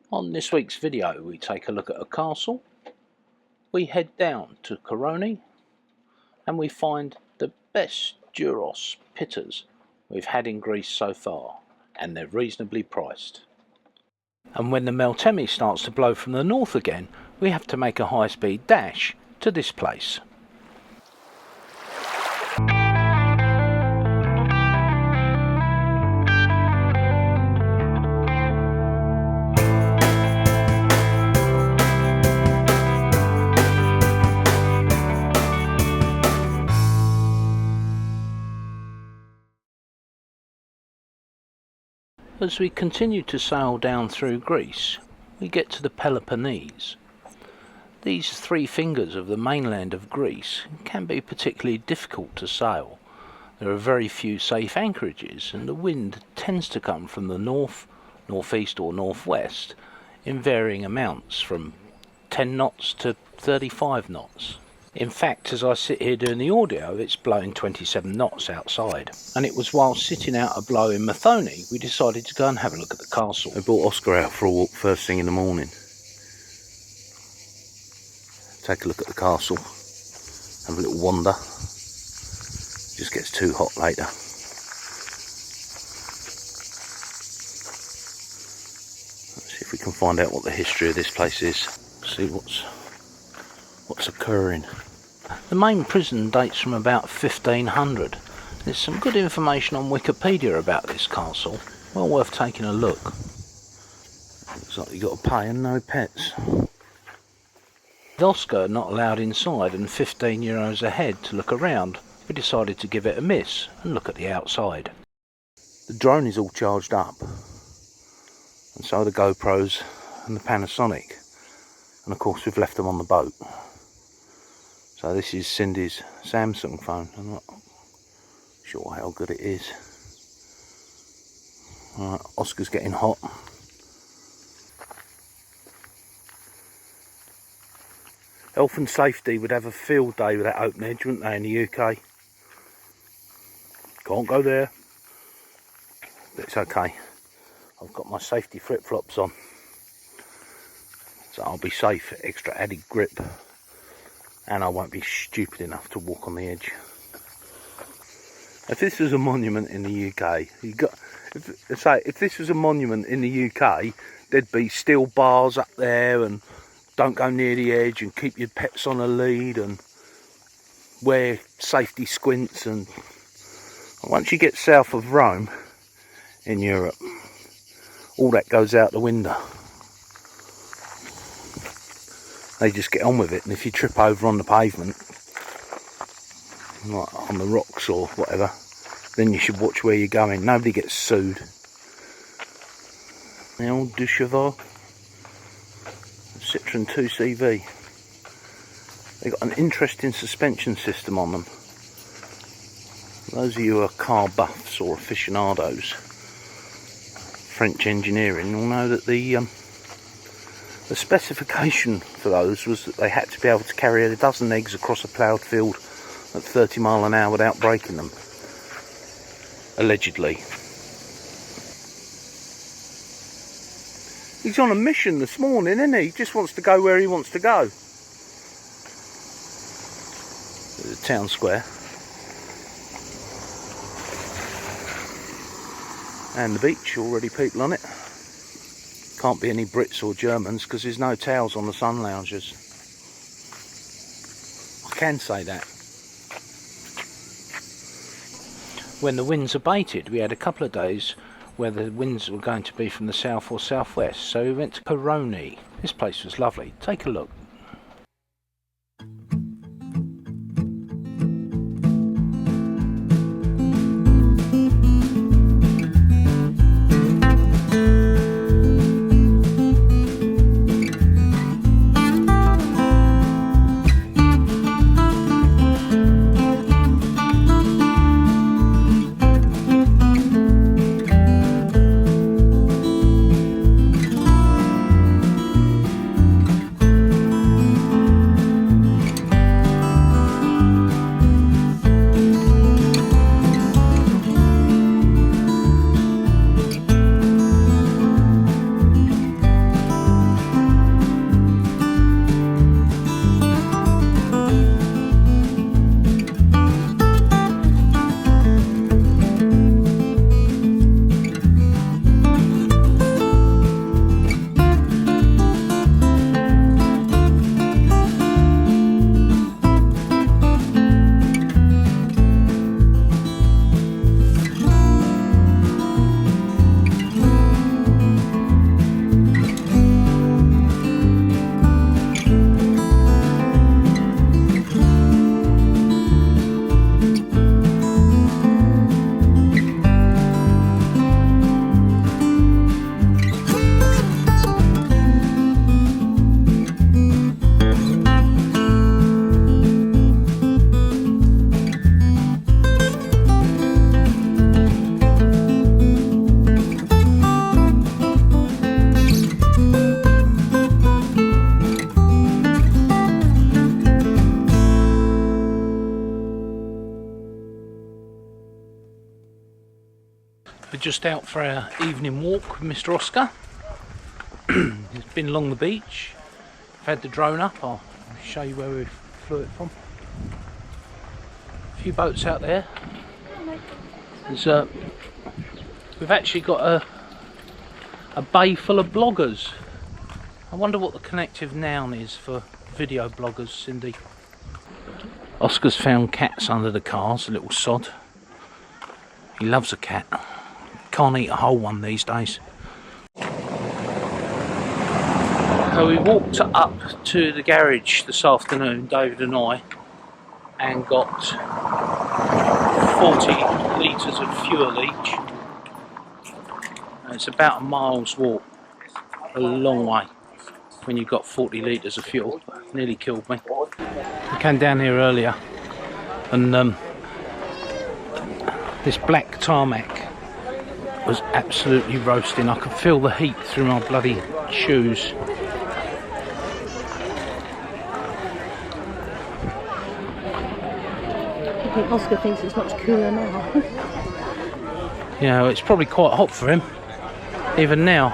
On this week's video we take a look at a castle, we head down to Koroni and we find the best Duros pitters we've had in Greece so far, and they're reasonably priced. And when the Methoni starts to blow from the north again, we have to make a high-speed dash to this place. As we continue to sail down through Greece, we get to the Peloponnese. These three fingers of the mainland of Greece can be particularly difficult to sail. There are very few safe anchorages, and the wind tends to come from the north, northeast or northwest in varying amounts from 10 knots to 35 knots. In fact, as I sit here doing the audio, it's blowing 27 knots outside. And it was while sitting out a blow in Methoni, we decided to go and have a look at the castle. I brought Oscar out for a walk first thing in the morning. Take a look at the castle, have a little wander. It just gets too hot later. Let's see if we can find out what the history of this place is. See what's occurring. The main prison dates from about 1500. There's some good information on Wikipedia about this castle, well worth taking a look. Looks like you've got to pay and no pets. With Oscar not allowed inside and €15 a head to look around, we decided to give it a miss and look at the outside. The drone is all charged up, and so are the GoPros and the Panasonic, and of course we've left them on the boat. So this is Cindy's Samsung phone. I'm not sure how good it is. Alright, Oscar's getting hot. Health and safety would have a field day with that open edge, wouldn't they, in the UK? Can't go there. But it's okay. I've got my safety flip-flops on. So I'll be safe, extra added grip. And I won't be stupid enough to walk on the edge. If this was a monument in the UK, if this was a monument in the UK, there'd be steel bars up there, and don't go near the edge, and keep your pets on a lead, and wear safety squints. And once you get south of Rome in Europe, all that goes out the window. They just get on with it, and if you trip over on the pavement, like on the rocks or whatever, then you should watch where you're going. Nobody gets sued. The old de Chevaux Citroen 2CV. They've got an interesting suspension system on them. Those of you who are car buffs or aficionados, French engineering, will know that the specification for those was that they had to be able to carry a dozen eggs across a ploughed field at 30 miles an hour without breaking them. Allegedly. He's on a mission this morning, isn't he? He just wants to go where he wants to go. There's a town square. And the beach, already people on it. Can't be any Brits or Germans because there's no towels on the sun loungers. I can say that. When the winds abated, we had a couple of days where the winds were going to be from the south or southwest, so we went to Peroni. This place was lovely. Take a look. We're just out for our evening walk with Mr. Oscar. He's been along the beach. I've had the drone up, I'll show you where we flew it from. A few boats out there. We've actually got a bay full of bloggers. I wonder what the connective noun is for video bloggers, Cindy. Oscar's found cats under the cars, a little sod. He loves a cat. Can't eat a whole one these days. So we walked up to the garage this afternoon, David and I, and got 40 litres of fuel each. And it's about a mile's walk, a long way, when you've got 40 litres of fuel. Nearly killed me. I came down here earlier and this black tarmac was absolutely roasting. I could feel the heat through my bloody shoes. I think Oscar thinks it's much cooler now. Yeah, well, it's probably quite hot for him, even now.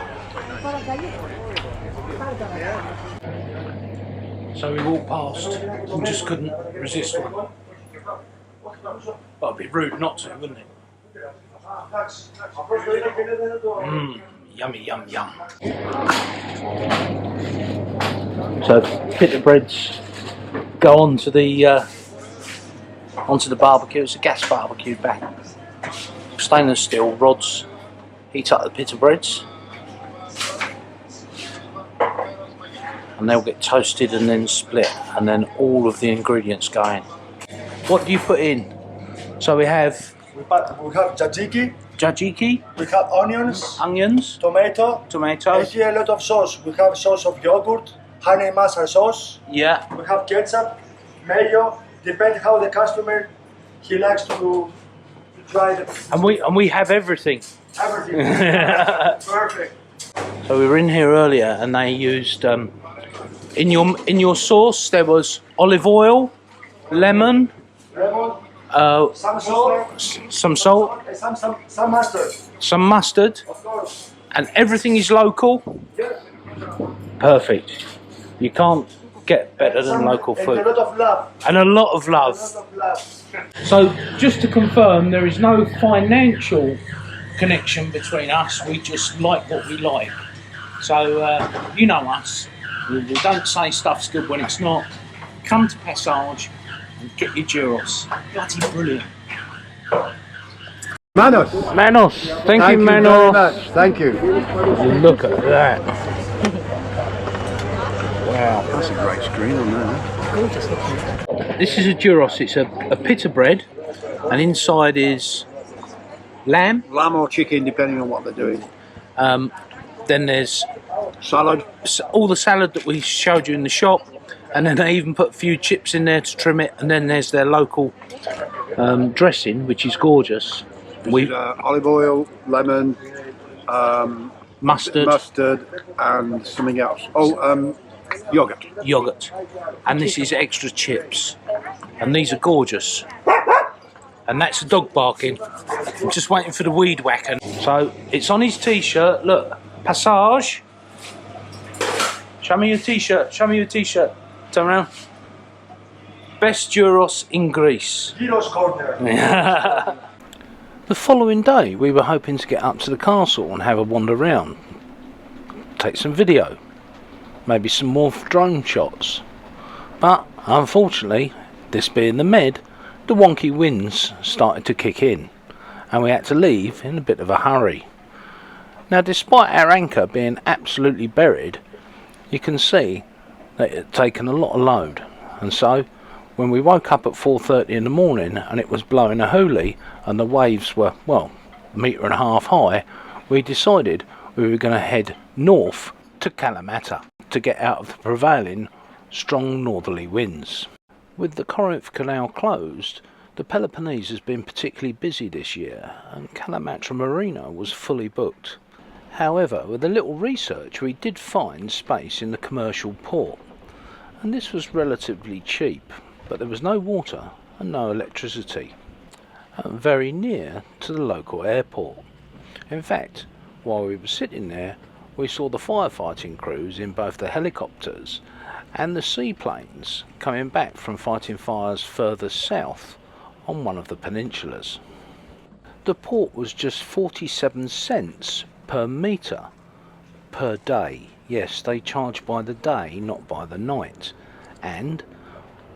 So we walked past and just couldn't resist one. But it'd be rude not to, wouldn't it? Yummy, yum, yum. So pita breads go onto the barbecue. It's a gas barbecue back. Stainless steel rods heat up the pita breads, and they'll get toasted and then split, and then all of the ingredients go in. What do you put in? So we have tzatziki, we have onions, tomato, and here a lot of sauce. We have sauce of yogurt, honey mustard sauce. Yeah. We have ketchup, mayo. Depending how the customer he likes to try the. And we have everything. Everything. Perfect. So we were in here earlier, and they used in your sauce there was olive oil, lemon, some salt, some mustard, of course, and everything is local. yes. Perfect. You can't get better than local food. And a lot of love. And a lot of love. A lot of love. So just to confirm, there is no financial connection between us. We just like what we like. So you know us. We don't say stuff's good when it's not. Come to Passage and get your gyros. Bloody brilliant. Manos. Thank you, very Manos. much. Thank you. Look at that. Wow. That's a great screen on there. This is a gyros. It's a pita bread, and inside is lamb. Lamb or chicken, depending on what they're doing. Then there's Salad. all the salad that we showed you in the shop, and then they even put a few chips in there to trim it, and then there's their local dressing, which is gorgeous. Olive oil, lemon, Mustard, and something else. Yogurt. and this is extra chips, and these are gorgeous. And that's a dog barking. I'm just waiting for the weed whacker. So it's on his t-shirt. Look, Passage. Show me your t-shirt. Show me your t-shirt. Turn around. Best gyros in Greece. Hero's Corner. The following day, we were hoping to get up to the castle and have a wander around, take some video, maybe some more drone shots. But unfortunately, this being the Med, the wonky winds started to kick in, and we had to leave in a bit of a hurry. Now, despite our anchor being absolutely buried, you can see that it had taken a lot of load, and so when we woke up at 4:30 in the morning and it was blowing a hoolie and the waves were, well, 1.5 meters high, we decided we were going to head north to Kalamata to get out of the prevailing strong northerly winds. With the Corinth Canal closed, the Peloponnese has been particularly busy this year, and Kalamata Marina was fully booked. However, with a little research, we did find space in the commercial port, and this was relatively cheap, but there was no water and no electricity, and very near to the local airport. In fact, while we were sitting there, we saw the firefighting crews in both the helicopters and the seaplanes coming back from fighting fires further south on one of the peninsulas. The port was just 47 cents per metre per day. Yes, they charge by the day, not by the night. And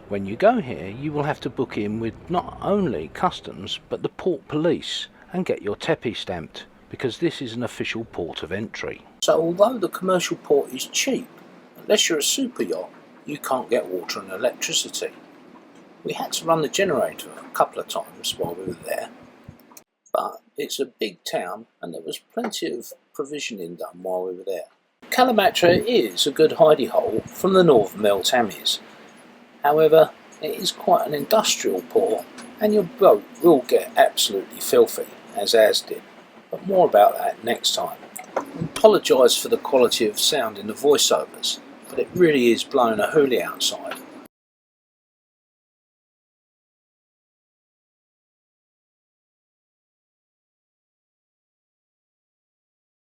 when you go here, you will have to book in with not only customs but the port police and get your tepi stamped, because this is an official port of entry. So although the commercial port is cheap, unless you're a super yacht, you can't get water and electricity. We had to run the generator a couple of times while we were there, but it's a big town and there was plenty of provisioning done while we were there. Kalamatra is a good hidey hole from the northern Meltamis. However, it is quite an industrial port and your boat will get absolutely filthy, as ours did, but more about that next time. I apologise for the quality of sound in the voiceovers, but it really is blowing a hoolie outside.